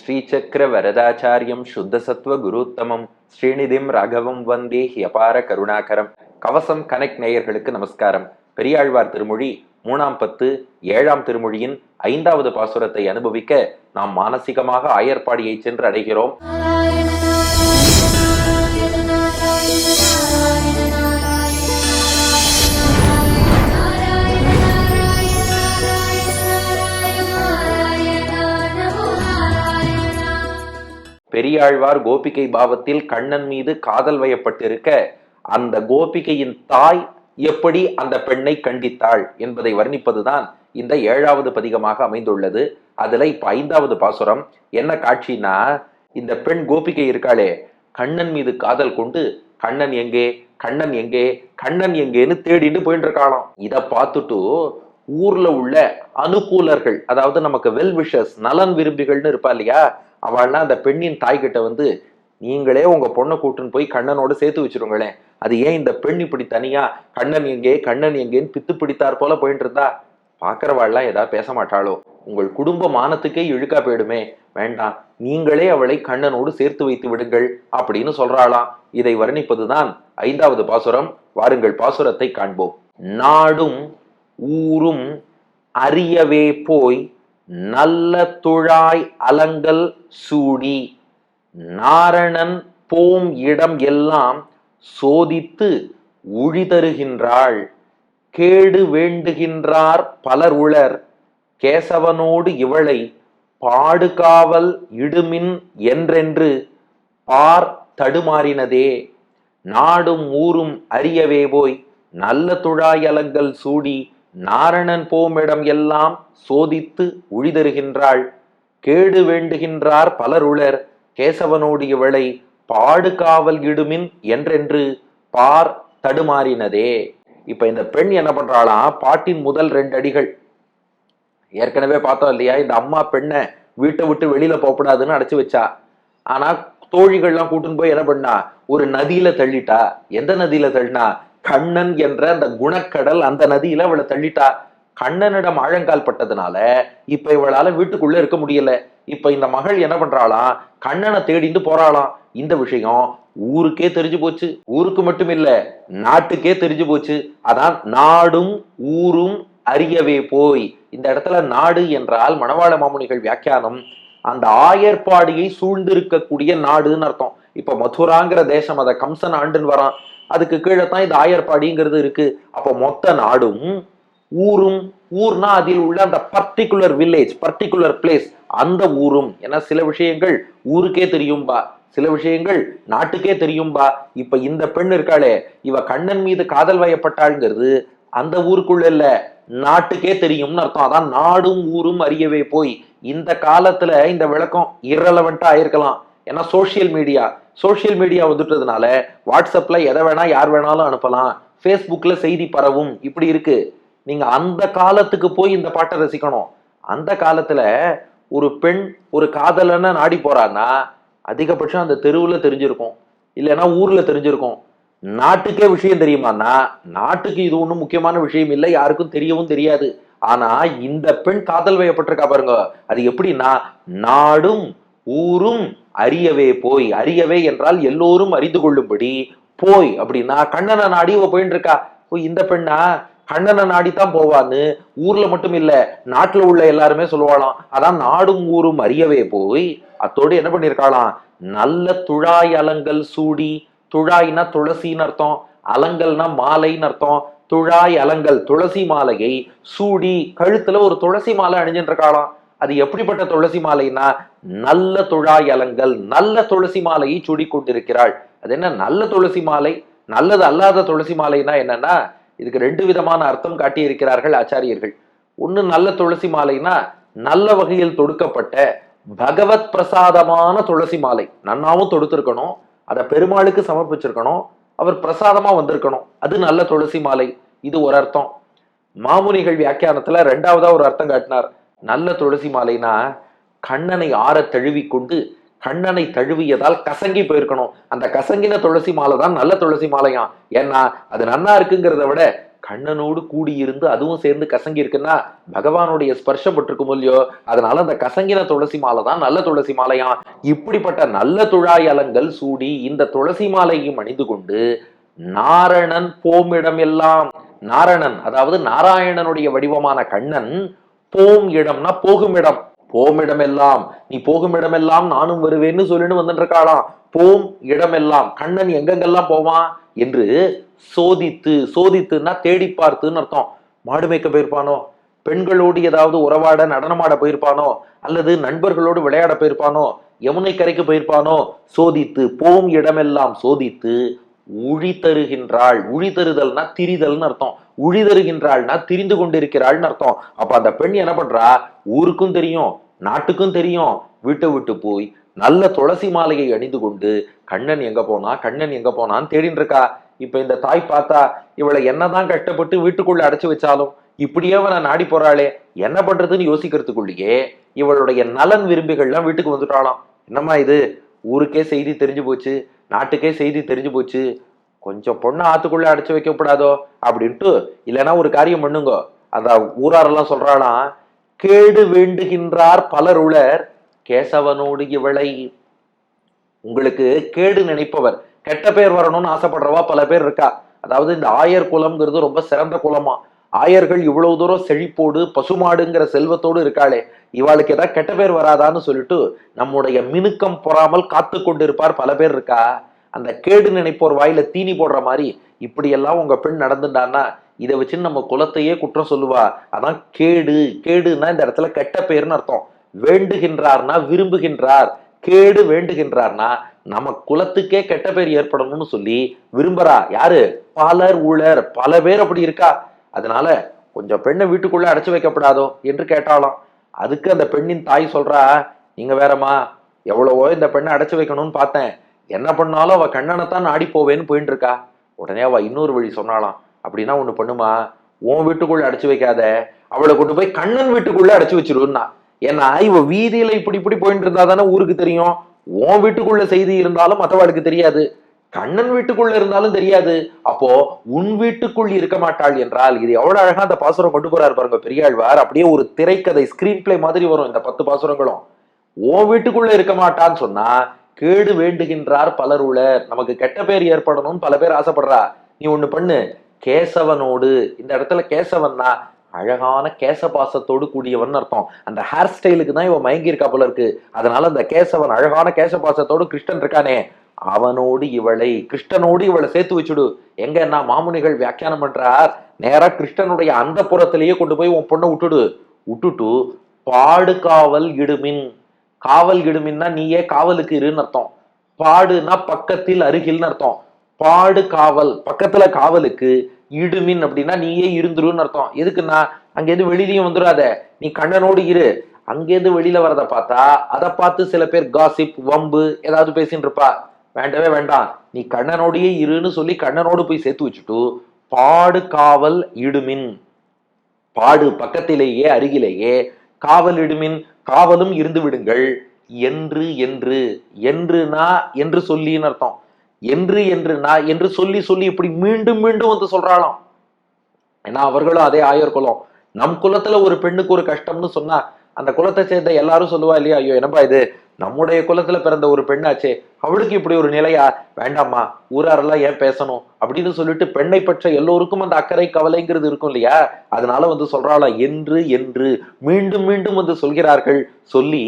ஸ்ரீசக்கர வரதாச்சாரியம் சுத்தசத்வ குருத்தமம் ஸ்ரீநிதிம் ராகவம் வந்தே ஹியபார கருணாகரம். கவசம் கனெக்ட் நேயர்களுக்கு நமஸ்காரம். பெரியாழ்வார் திருமொழி 3ஆம் பத்து 7ஆம் திருமொழியின் 5வது பாசுரத்தை அனுபவிக்க நாம் மானசீகமாக ஆயர்பாடியை சென்று அடைகிறோம். பெரியாழ்வார் கோபிகை பாவத்தில் கண்ணன் மீது காதல் வயப்பட்டிருக்க அந்த கோபிகையின் தாய் எப்படி அந்த பெண்ணை கண்டித்தாள் என்பதை வர்ணிப்பதுதான் இந்த 7வது பதிகமாக அமைந்துள்ளது. அதுல இப்ப 5வது பாசுரம் என்ன காட்சினா, இந்த பெண் கோபிகை இருக்காளே, கண்ணன் மீது காதல் கொண்டு கண்ணன் எங்கே கண்ணன் எங்கே கண்ணன் எங்கேன்னு தேடிட்டு போயிட்டு இருக்காளாம். இத பார்த்துட்டு ஊர்ல உள்ள அனுகூலர்கள், அதாவது நமக்கு வெல் விஷஸ், நலன் விரும்பிகள்னு இருப்பா இல்லையா, அவள்னா அந்த பெண்ணின் தாய்கிட்ட வந்து, நீங்களே உங்க பொண்ணை கூட்டுன்னு போய் கண்ணனோடு சேர்த்து வச்சிருங்களேன், அது ஏன் இந்த பெண் இப்படி தனியா கண்ணன் எங்கே கண்ணன் எங்கேன்னு பித்து பிடித்தார் போல போயிட்டு இருந்தா பாக்குறவாள்லாம் ஏதாவது பேச மாட்டாளோ, உங்கள் குடும்ப மானத்துக்கே இழுக்கா போயிடுமே, வேண்டாம் நீங்களே அவளை கண்ணனோடு சேர்த்து வைத்து விடுங்கள் அப்படின்னு சொல்றாளாம். இதை வர்ணிப்பதுதான் 5வது பாசுரம். வாருங்கள் பாசுரத்தை காண்போம். நாடும் ஊரும் அறியவே போய் நல்ல துழாய் அலங்கல் சூடி நாரணன் போம் இடம் எல்லாம் சோதித்து உழிதருகின்றாள். கேடு வேண்டுகின்றார் பலர் உளர் கேசவனோடு இவளை பாடுகாவல் இடுமின் என்றென்று பார் தடுமாறினதே. நாடும் ஊரும் அறியவே போய் நல்ல துழாய் அலங்கல் சூடி நாரணன் போமிடம் எல்லாம் சோதித்து உழிதருகின்றாள். கேடு வேண்டுகின்றார் பலர் உளர் கேசவனோடு இவளை பாடுகாவல் இடுமின் என்றென்று பார் தடுமாறினதே. இப்ப இந்த பெண் என்ன பண்றாளாம், பாட்டின் முதல் 2 அடிகள் ஏற்கனவே பார்த்தோம் இல்லையா, இந்த அம்மா பெண்ணை வீட்டை விட்டு வெளியில போகக்கூடாதுன்னு அடைச்சு வச்சா. ஆனா தோழிகள்லாம் கூட்டுன்னு போய் என்ன பண்ணா, ஒரு நதியில தள்ளிட்டா. எந்த நதியில தள்ளினா, கண்ணன் என்ற அந்த குணக்கடல், அந்த நதியில அவளை தள்ளிட்டா. கண்ணனிடம் ஆழங்கால் பட்டதுனால இப்ப இவளால வீட்டுக்குள்ள இருக்க முடியல. இப்ப இந்த மகள் என்ன பண்றாளாம், கண்ணனை தேடிட்டு போறாளாம். இந்த விஷயம் ஊருக்கே தெரிஞ்சு போச்சு. ஊருக்கு மட்டும் இல்ல, நாட்டுக்கே தெரிஞ்சு போச்சு. அதான் நாடும் ஊரும் அறியவே போய். இந்த இடத்துல நாடு என்றால் மணவாள மாமுனிகள் வியாக்கியானம் அந்த ஆயர்பாடியை சூழ்ந்திருக்கக்கூடிய நாடுன்னு அர்த்தம். இப்ப மதுராங்கிற தேசம், அதை கம்சன் ஆண்டுன்னு வரான், அதுக்கு கீழே தான் இந்த ஆயர்பாடிங்கிறது இருக்கு. அப்போ மொத்த நாடும் ஊரும், ஊர்னா அதில் உள்ள அந்த பர்டிகுலர் வில்லேஜ், பர்டிகுலர் பிளேஸ், அந்த ஊரும். ஏன்னா சில விஷயங்கள் ஊருக்கே தெரியும்பா, சில விஷயங்கள் நாட்டுக்கே தெரியும்பா. இப்ப இந்த பெண் இருக்காளே, இவ கண்ணன் மீது காதல் வயப்பட்டாள்ங்கிறது அந்த ஊருக்குள்ள இல்ல, நாட்டுக்கே தெரியும்னு அர்த்தம். அதான் நாடும் ஊரும் அறியவே போய். இந்த காலத்துல இந்த விளக்கம் இரலவெண்டா ஆயிருக்கலாம். ஏன்னா சோசியல் மீடியா வந்துட்டதுனால வாட்ஸ்அப்ல எதை வேணா யார் வேணாலும் அனுப்பலாம், ஃபேஸ்புக்ல செய்தி பரவும், இப்படி இருக்கு. நீங்க அந்த காலத்துக்கு போய் இந்த பாட்டை ரசிக்கணும். அந்த காலத்துல ஒரு பெண் ஒரு காதலனை நாடி போறான்னா அதிகபட்சம் அந்த தெருவுல தெரிஞ்சிருக்கும், இல்லைன்னா ஊர்ல தெரிஞ்சிருக்கும். நாட்டுக்கே விஷயம் தெரியுமான்னா நாட்டுக்கு இது ஒன்றும் முக்கியமான விஷயம் இல்லை, யாருக்கும் தெரியவும் தெரியாது. ஆனா இந்த பெண் காதல் வயப்பட்டிருக்கா பாருங்க, அது எப்படின்னா, நாடும் ஊரும் அறியவே போய். அறியவே என்றால் எல்லோரும் அறிந்து கொள்ளும்படி, போய் அப்படின்னா கண்ணனை நாடி போயிட்டு இருக்கா. இந்த பெண்ணா கண்ணனை நாடித்தான் போவான்னு ஊர்ல மட்டும் இல்ல, நாட்டுல உள்ள எல்லாருமே சொல்லுவாளாம். அதான் நாடும் ஊரும் அறியவே போய். அத்தோடு என்ன பண்ணிருக்காளாம், நல்ல துழாய் அலங்கல் சூடி. துழாய்னா துளசின்னு அர்த்தம், அலங்கல்னா மாலைன்னு அர்த்தம். துழாய் அலங்கல் துளசி மாலையை சூடி, கழுத்துல ஒரு துளசி மாலை அணிஞ்சுட்டு இருக்காளாம். அது எப்படிப்பட்ட துளசி மாலைன்னா, நல்ல துழாய் அலங்கல், நல்ல துளசி மாலையை சூடி கொண்டிருக்கிறாள். அது என்ன நல்ல துளசி மாலை, நல்லது அல்லாத துளசி மாலைனா என்னன்னா, இதுக்கு 2 விதமான அர்த்தம் காட்டி இருக்கிறார்கள் ஆச்சாரியர்கள். ஒண்ணு, நல்ல துளசி மாலைனா நல்ல வகையில் தொடுக்கப்பட்ட பகவத் பிரசாதமான துளசி மாலை, நன்னாவும் தொடுத்திருக்கணும், அதை பெருமாளுக்கு சமர்ப்பிச்சிருக்கணும், அவர் பிரசாதமா வந்திருக்கணும், அது நல்ல துளசி மாலை. இது ஒரு அர்த்தம். மாமுனிகள் வியாக்கியானத்துல 2வதா ஒரு அர்த்தம் காட்டினார். நல்ல துளசி மாலைனா கண்ணனை ஆற தழுவி கொண்டு கண்ணனை தழுவியதால் கசங்கி போயிருக்கணும். அந்த கசங்கின துளசி மாலை தான் நல்ல துளசி மாலையாம். ஏன்னா அது நன்னா இருக்குங்கிறத விட கண்ணனோடு கூடியிருந்து அதுவும் சேர்ந்து கசங்கி இருக்குன்னா பகவானுடைய ஸ்பர்ஷம் பட்டிருக்கும் இல்லையோ, அதனால அந்த கசங்கின துளசி மாலை தான் நல்ல துளசி மாலையா. இப்படிப்பட்ட நல்ல துழாய் அலங்கள் சூடி இந்த துளசி மாலையும் அணிந்து கொண்டு நாரணன் போமிடம் எல்லாம், நாரணன் அதாவது நாராயணனுடைய வடிவமான கண்ணன் போம் இடம்னா போகும் இடம், போமிடம் எல்லாம் நீ போகும் இடமெல்லாம் நானும் வருவேன்னு சொல்லிட்டு வந்துட்டு இருக்காளாம். போம் இடமெல்லாம் கண்ணன் எங்கெங்கெல்லாம் போவான் என்று சோதித்து, சோதித்துன்னா தேடி பார்த்துன்னு அர்த்தம். மாடு மேய்க்க போயிருப்பானோ, பெண்களோடு ஏதாவது உறவாட நடனமாட போயிருப்பானோ, அல்லது நண்பர்களோடு விளையாட போயிருப்பானோ, யமுனை கரைக்கு போயிருப்பானோ, சோதித்து போம் இடமெல்லாம் சோதித்து உழி தருகின்றாள். உழி தருதல்னா திரிதல்னு அர்த்தம். உழி தருகின்றாள்னா திரிந்து கொண்டிருக்கிறாள்னு அர்த்தம். அப்ப அந்த பெண் என்ன பண்றா, ஊருக்கும் தெரியும் நாட்டுக்கும் தெரியும், வீட்டை விட்டு போய் நல்ல துளசி மாலையை அணிந்து கொண்டு கண்ணன் எங்க போனா கண்ணன் எங்க போனான்னு தேடின்னு இருக்கா. இப்ப இந்த தாய் பார்த்தா இவளை என்னதான் கஷ்டப்பட்டு வீட்டுக்குள்ள அடைச்சு வச்சாலும் இப்படியே அவனை நாடி போறாளே, என்ன பண்றதுன்னு யோசிக்கிறதுக்குள்ளேயே இவளுடைய நலன் விரும்பிகள்லாம் வீட்டுக்கு வந்துட்டாளாம். என்னம்மா இது, ஊருக்கே செய்தி தெரிஞ்சு போச்சு, நாட்டுக்கே செய்தி தெரிஞ்சு போச்சு, கொஞ்சம் பொண்ணை ஆத்துக்குள்ள அடைச்சு வைக்கப்படாதோ அப்படின்ட்டு, இல்லைன்னா ஒரு காரியம் பண்ணுங்க, அந்த ஊராரெல்லாம் சொல்றாளாம், கேடு வேண்டுகின்றார் பலர் உளர் கேசவனோடு இவளை. உங்களுக்கு கேடு நினைப்பவர், கெட்ட பேர் வரணும்னு ஆசைப்படுறவா பல பேர் இருக்கா. அதாவது இந்த ஆயர் குலம்ங்கிறது ரொம்ப சிறந்த குலமா. ஆயர்கள் இவ்வளவு தூரம் செழிப்போடு பசுமாடுங்கிற செல்வத்தோடு இருக்காளே, இவாளுக்கு ஏதாவது கெட்ட பேர் வராதான்னு சொல்லிட்டு நம்முடைய மினுக்கம் பொறாமல் காத்து கொண்டு இருப்பார் பல பேர் இருக்கா. அந்த கேடு நினைப்போர் வாயில தீனி போடுற மாதிரி இப்படி எல்லாம் உங்க பெண் நடந்துட்டான்னா இதை வச்சு நம்ம குலத்தையே குற்றம் சொல்லுவா. அதான் கேடு. கேடுன்னா இந்த இடத்துல கெட்ட பேர்னு அர்த்தம். வேண்டுகின்றார்னா விரும்புகின்றார், கேடு வேண்டுகின்றார்னா நம்ம குலத்துக்கே கெட்ட பேர் ஏற்படணும்னு சொல்லி விரும்புறா. யாரு? பலர் உளர், பல பேர் அப்படி இருக்கா. அதனால கொஞ்சம் பெண்ணை வீட்டுக்குள்ள அடைச்சு வைக்கப்படாதோ என்று கேட்டாலும், அதுக்கு அந்த பெண்ணின் தாய் சொல்றா, நீங்க வேறம்மா, எவ்வளவோ இந்த பெண்ணை அடைச்சு வைக்கணும்னு பார்த்தேன், என்ன பண்ணாலும் அவ கண்ணனைத்தான் நாடி போவேன்னு போயிட்டு இருக்கா. உடனே அவ இன்னொரு வழி சொன்னாலாம், அப்படின்னா ஒண்ணு பண்ணுமா, உன் வீட்டுக்குள்ள அடைச்சு வைக்காத, அவளை கொண்டு போய் கண்ணன் வீட்டுக்குள்ள அடைச்சு வச்சிருன்னா. ஏன்னா இவ வீதியில இப்படி இப்படி போயிட்டு இருந்தா தானே ஊருக்கு தெரியும். உன் வீட்டுக்குள்ள செய்தி இருந்தாலும் மற்றவாளுக்கு தெரியாது, கண்ணன் வீட்டுக்குள்ள இருந்தாலும் தெரியாது. அப்போ உன் வீட்டுக்குள் இருக்க மாட்டாள் என்றால், இது எவ்வளவு அழகா அந்த பாசுரம் கொண்டு போறாரு பாருங்க பெரியாழ்வார். அப்படியே ஒரு திரைக்கதை ஸ்கிரீன் பிளே மாதிரி வரும் இந்த 10 பாசுரங்களும். உன் வீட்டுக்குள்ள இருக்க மாட்டான்னு சொன்னா கேடு வேண்டுகின்றார் பலர் உளர், நமக்கு கெட்ட பேர் ஏற்படணும்னு பல பேர் ஆசைப்படுறா. நீ ஒண்ணு பண்ணு, கேசவனோடு, இந்த இடத்துல கேசவன்னா அழகான கேசபாசத்தோடு கூடியவன் அர்த்தம். அந்த ஹேர் ஸ்டைலுக்கு தான் இவன் மயங்கி இருக்கா போல இருக்கு. அதனால அந்த கேசவன் அழகான கேசபாசத்தோடு கிருஷ்ணன் இருக்கானே, அவனோடு இவளை, கிருஷ்ணனோடு இவளை சேர்த்து வச்சுடு. எங்கன்னா மாமுனிகள் வியாக்கியானம் பண்றார், நேரா கிருஷ்ணனுடைய அந்த புறத்திலேயே கொண்டு போய் உன் பொண்ணை விட்டுட்டு பாடு காவல் இடுமின். காவல் இடுமின்னா நீயே காவலுக்கு இருன்னு அர்த்தம். பாடுனா பக்கத்தில் அருகில்னு அர்த்தம். பாடு காவல், பக்கத்துல காவலுக்கு, இடுமின் அப்படின்னா நீயே இருந்துருன்னு அர்த்தம். எதுக்குன்னா அங்கேருந்து வெளியிலயும் வந்துடாத, நீ கண்ணனோடு இரு. அங்கேருந்து வெளியில வரத பார்த்தா அதை பார்த்து சில பேர் காசிப் வம்பு ஏதாவது பேசின்னு இருப்பா. வேண்டவே வேண்டாம், நீ கண்ணனோடையே இருன்னு சொல்லி கண்ணனோடு போய் சேர்த்து வச்சுட்டு பாடு காவல் இடுமின், பாடு பக்கத்திலேயே அருகிலேயே, காவல் இடுமின் காவலும் இருந்து விடுங்கள். என்று என்று என்றுனா என்று சொல்லின்னு அர்த்தம். என்று என்று சொல்லி சொல்லி இப்படி மீண்டும் மீண்டும் வந்து சொல்றாளாம். ஏன்னா அவர்களும் அதே ஆயர் குலம். நம் குலத்துல ஒரு பெண்ணுக்கு ஒரு கஷ்டம்னு சொன்னா அந்த குலத்தை சேர்ந்த எல்லாரும் சொல்லுவா இல்லையா, ஐயோ என்னப்பா இது, நம்முடைய குலத்துல பிறந்த ஒரு பெண்ணாச்சே, அவளுக்கு இப்படி ஒரு நிலையா, வேண்டாமா, ஊராரெல்லாம் ஏன் பேசணும் அப்படின்னு சொல்லிட்டு பெண்ணை பற்ற எல்லோருக்கும் அந்த அக்கறை கவலைங்கிறது இருக்கும் இல்லையா. அதனால வந்து சொல்றாளா என்று என்று மீண்டும் மீண்டும் வந்து சொல்கிறார்கள். சொல்லி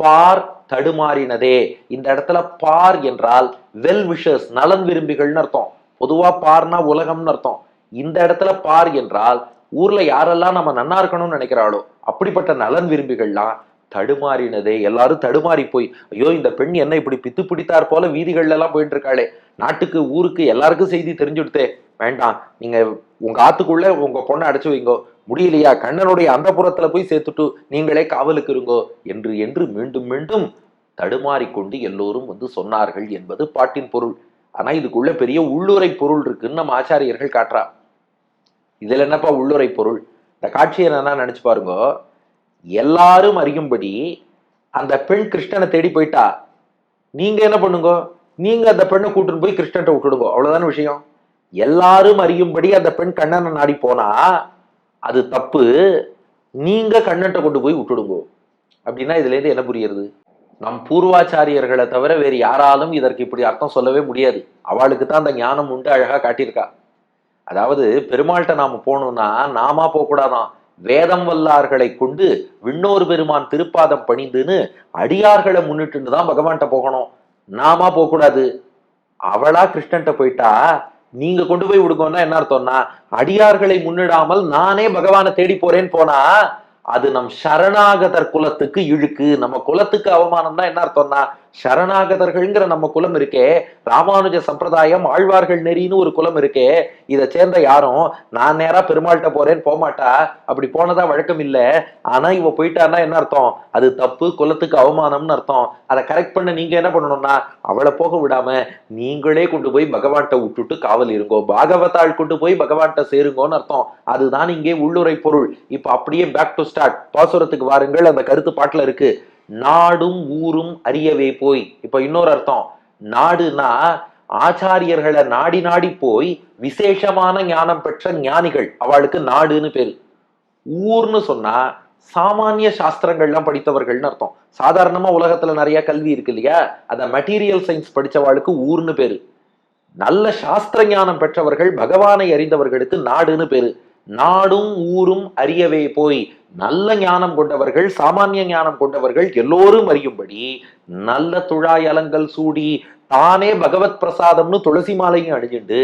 பார் தடுமாறினதே. இந்த இடத்துல பார் என்றால் வெல் விஷஸ், நலன் விரும்பிகள்னு அர்த்தம். பொதுவா பார்னா உலகம்னு அர்த்தம். இந்த இடத்துல பார் என்றால் ஊர்ல யாரெல்லாம் நம்ம நன்னா இருக்கணும்னு நினைக்கிறாளோ அப்படிப்பட்ட நலன் விரும்பிகள்லாம் தடுமாறினதே. எல்லாரும் தடுமாறி போய், ஐயோ இந்த பெண் என்ன இப்படி பித்து பிடித்தார் போல வீதிகள்ல எல்லாம் போயிட்டு இருக்காளே, நாட்டுக்கு ஊருக்கு எல்லாருக்கும் செய்தி தெரிஞ்சுடுத்தே, வேண்டாம், நீங்க உங்க ஆத்துக்குள்ள உங்க பொண்ணை அடைச்சு வைங்கோ, முடியலையா கண்ணனுடைய அந்த புறத்துல போய் சேர்த்துட்டு நீங்களே காவலுக்கு இருங்கோ என்று என்று மீண்டும் மீண்டும் தடுமாறிக்கொண்டு எல்லோரும் வந்து சொன்னார்கள் என்பது பாட்டின் பொருள். ஆனா இதுக்குள்ள பெரிய உள்ளுரை பொருள் இருக்குன்னு நம்ம ஆச்சாரியர்கள் காட்டுறா. இதுல என்னப்பா உள்ளுரை பொருள்? இந்த காட்சியை என்னன்னா நினைச்சு பாருங்க. எல்லாரும் அறியும்படி அந்த பெண் கிருஷ்ணனை தேடி போயிட்டா, நீங்க என்ன பண்ணுங்க, நீங்க அந்த பெண்ணை கூட்டிட்டு போய் கிருஷ்ணன்ட்ட விட்டுடுங்க, அவ்வளவுதான விஷயம். எல்லாரும் அறியும்படி அந்த பெண் கண்ணனை நாடி போனா அது தப்பு, நீங்க கண்ணன்ட்ட கொண்டு போய் விட்டுடுங்க. அப்படின்னா இதுல இருந்து என்ன புரியுது? நம் பூர்வாச்சாரியர்களை தவிர வேறு யாராலும் இதற்கு இப்படி அர்த்தம் சொல்லவே முடியாது. அவளுக்கு தான் அந்த ஞானம் உண்டு, அழகா காட்டியிருக்கா. அதாவது பெருமாள்கிட்ட நாம போகணும்னா நாமா போக கூடாதான், வேதம் வல்லார்களை கொண்டு விண்ணோர் பெருமான் திருப்பாதம் பணிந்துன்னு அடியார்களை முன்னிட்டு தான் பகவான்கிட்ட போகணும், நாமா போக கூடாது. அவளா கிருஷ்ணன்ட்ட போயிட்டா நீங்க கொண்டு போய் விடுங்கன்னா என்ன அர்த்தம்னா, அடியார்களை முன்னிடாமல் நானே பகவானை தேடி போறேன்னு போனா அது நம் சரணாகதர் குலத்துக்கு இழுக்கு, நம்ம குலத்துக்கு அவமானம் தான். என்ன அர்த்தம்னா, சரணாகதர்கள்ங்கிற நம்ம குலம் இருக்கே, ராமானுஜ சம்பிரதாயம் ஆழ்வார்கள் நெறின்னு ஒரு குலம் இருக்கே, இதை சேர்ந்த யாரும் நான் நேரா பெருமாள்கிட்ட போறேன்னு போகமாட்டா. அப்படி போனதா வழக்கம் இல்லை. ஆனா இவ போயிட்டான்னா என்ன அர்த்தம், அது தப்பு, குலத்துக்கு அவமானம்னு அர்த்தம். அதை கரெக்ட் பண்ண நீங்க என்ன பண்ணணும்னா அவளை போக விடாம நீங்களே கொண்டு போய் பகவான்கிட்ட விட்டுட்டு காவல் இருங்கோ, பாகவதாள் கொண்டு போய் பகவான்கிட்ட சேருங்கோன்னு அர்த்தம். அதுதான் இங்கே உள்ளுரை பொருள். இப்ப அப்படியே பேக் டு ஸ்டார்ட், பாசுரத்துக்கு வாருங்கள். அந்த கருத்து பாட்டுல இருக்கு, நாடும் ஊரும் அறியவே போய். இப்ப இன்னொரு அர்த்தம், நாடுனா ஆச்சாரியர்களை நாடி நாடி போய் விசேஷமான ஞானம் பெற்ற ஞானிகள், அவளுக்கு நாடுன்னு பேரு. ஊர்னு சொன்னா சாமானிய சாஸ்திரங்கள்லாம் படித்தவர்கள்னு அர்த்தம். சாதாரணமா உலகத்துல நிறைய கல்வி இருக்கு இல்லையா, அத மெட்டீரியல் சயின்ஸ் படிச்சவாளுக்கு ஊர்னு பேரு. நல்ல சாஸ்திர ஞானம் பெற்றவர்கள், பகவானை அறிந்தவர்களுக்கு நாடுன்னு பேரு. நாடும் ஊரும் அறியவே போய், நல்ல ஞானம் கொண்டவர்கள், சாமானிய ஞானம் கொண்டவர்கள் எல்லோரும் அறியும்படி நல்ல துழாயலங்கள் சூடி தானே பகவத் பிரசாதம்னு துளசி மாலையும் அணிஞ்சுண்டு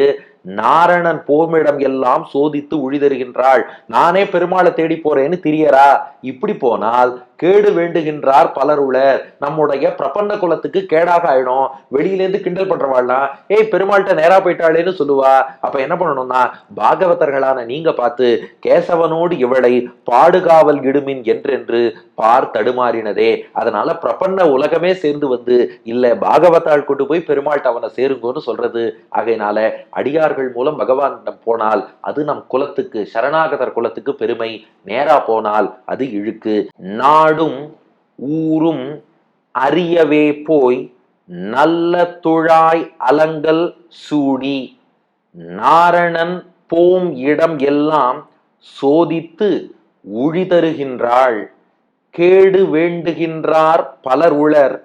நாரணன் போமிடம் எல்லாம் சோதித்து உழிதருகின்றாள். நானே பெருமாளை தேடி போறேன்னு திரியரா. இப்படி போனால் கேடு வேண்டுகின்றார் பலர் உளர். நம்முடைய பிரபந்த குலத்துக்கு கேடாக ஆயிடும். வெளியிலேருந்து கிண்டல் பண்றவாள்னா ஏய் பெருமாள்கிட்ட நேரா போயிட்டாளேன்னு சொல்லுவா. அப்ப என்ன பண்ணணும்னா, பாகவதர்களான நீங்க பார்த்து கேசவனோடு இவளை பாடுகாவல் இடுமின் என்றென்று பார் தடுமாறினதே. அதனால பிரபன்ன உலகமே சேர்ந்து வந்து இல்ல பாகவதாள் கொண்டு போய் பெருமாள்கிட்ட அவனை சேருங்கன்னு சொல்றது. ஆகையினால அடியார்கள் மூலம் பகவான் போனால் அது நம் குலத்துக்கு, சரணாகதர் குலத்துக்கு பெருமை. நேரா போனால் அது இழுக்கு. நாடும் ஊரும் அறியவே போய் நல்ல துழாய் அலங்கல் சூடி நாரணன் போம் இடம் எல்லாம் சோதித்து உழிதருகின்றாள். கேடு வேண்டுகின்றார் பலர் உளர்.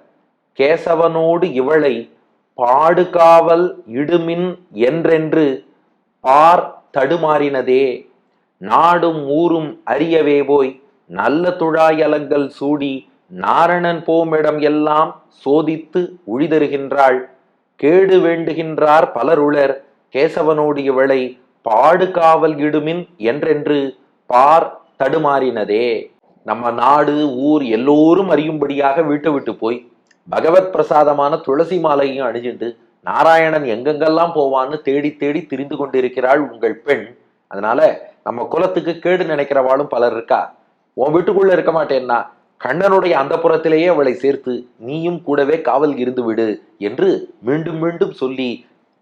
கேசவனோடு இவளை பாடுகாவல் இடுமின் என்றென்று பார் தடுமாறினதே. நாடும் ஊரும் அறியவே போய் நல்ல துழாயலங்கள் சூடி நாரணன் போமிடம் எல்லாம் சோதித்து உழிதருகின்றாள். கேடு வேண்டுகின்றார் பலர் உளர். கேசவனோடு இவளை பாடுகாவல் இடுமின் என்றென்று பார் தடுமாறினதே. நம்ம நாடு ஊர் எல்லோரும் அறியும்படியாக வீட்டை விட்டு போய் பகவத் பிரசாதமான துளசி மாலையும் அணிஞ்சுண்டு நாராயணன் எங்கெங்கெல்லாம் போவான்னு தேடி தேடி திரிந்து கொண்டிருக்கிறாள் உங்கள் பெண். அதனால நம்ம குலத்துக்கு கேடு நினைக்கிறவாளும் பலர் இருக்கா. உன் வீட்டுக்குள்ள இருக்க மாட்டேன்னா கண்ணனுடைய அந்த புறத்திலேயே அவளை சேர்த்து நீயும் கூடவே காவல் இருந்து விடு என்று மீண்டும் மீண்டும் சொல்லி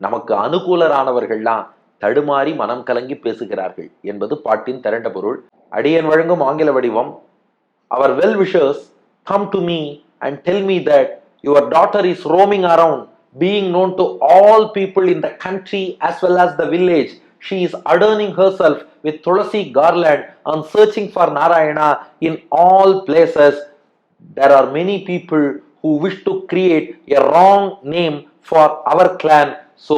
நமக்கு அனுகூலரானவர்கள்லாம் தடுமாறி மனம் கலங்கி பேசுகிறார்கள் என்பது பாட்டின் திரண்ட பொருள். அடியன் வழங்கும் ஆங்கில வடிவம். Our well wishers come to me and tell me that your daughter is roaming around, being known to all people in the country as well as the village. She is adorning herself with tulasi garland and searching for Narayana in all places. There are many people who wish to create a wrong name for our clan. So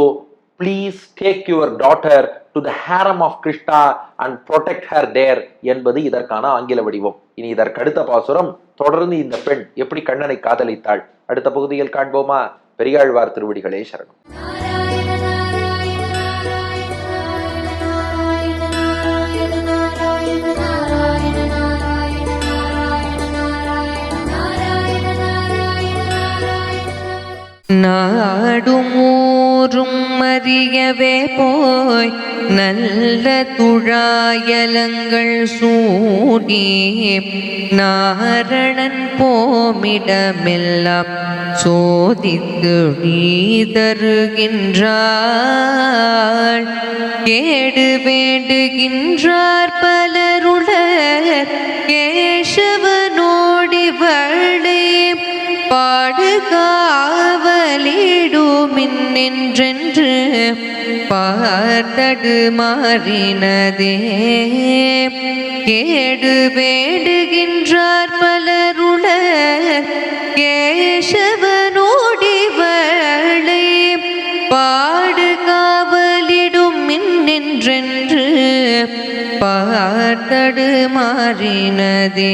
please take your daughter to the harem of Krishna and protect her there என்பது இதற்கான ஆங்கில வடிவம். இனி இதற்கு அடுத்த பாசுரம். தொடர்ந்து இந்த பெண் எப்படி கண்ணனை காதலித்தாள் அடுத்த பகுதியில் காண்போமா? பெரியாழ்வார் திருவடிகளே சரணம். நாடும் ஊரும் அறியவே போய் நல்ல துழாயலங்கள் சூடி நாரணன் போமிடமெல்லாம் சோதித்து தருகின்றாள். கேடு வேண்டுகின்றார் பலருளர். கேசவனோடி வளை பாடுகாவலிடுமின்னென்றென்று பார்த்தடு மாறினதே கேடு வேண்டுகின்றார் பலருள கேசவனோடிவளை பாடுகாவலிடும் மின்னென்றென்று பார்த்தடு மாறினதே